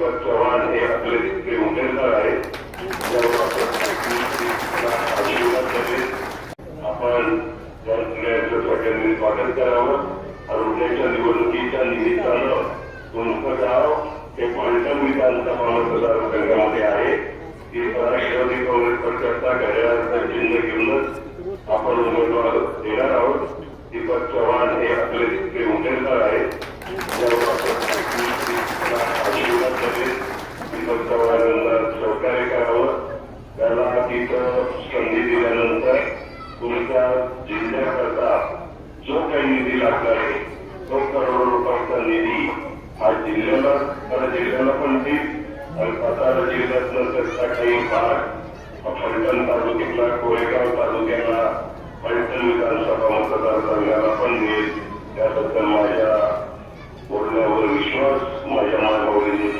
दीपक चव्हाण हे आपले तिथले उमेदवार आहेत. आपण सगळ्यांचं सगळ्यांनी स्वागत करावं. आरोग्याच्या निवडणुकीच्या निमित्तानं तुमचं गाव हे पालटण विधानसभा मतदारसंघामध्ये आहे. ही राष्ट्रवादी काँग्रेस पक्षाचा घड्याळाचा चिन्ह घेऊनच आपण उमेदवार देणार आहोत. दीपक चव्हाण हे आपले तिथले उमेदवार आहेत. दीपक चव्हाणांना सहकार्य करावं. त्याला तिथं संधी दिल्यानंतर तुमच्या जिल्ह्याकरता जो काही निधी लागणार आहे तो करोडो रुपयांचा निधी हा जिल्ह्याला पण देईल आणि सातारा जिल्ह्यातलं त्याचा काही भाग फलटण तालुक्याला कोरेगाव तालुक्याला फलटण विधानसभा मतदारसंघाला पण देईल. त्याबद्दल माझ्या बोलण्यावर विश्वास माझ्या मानवलीने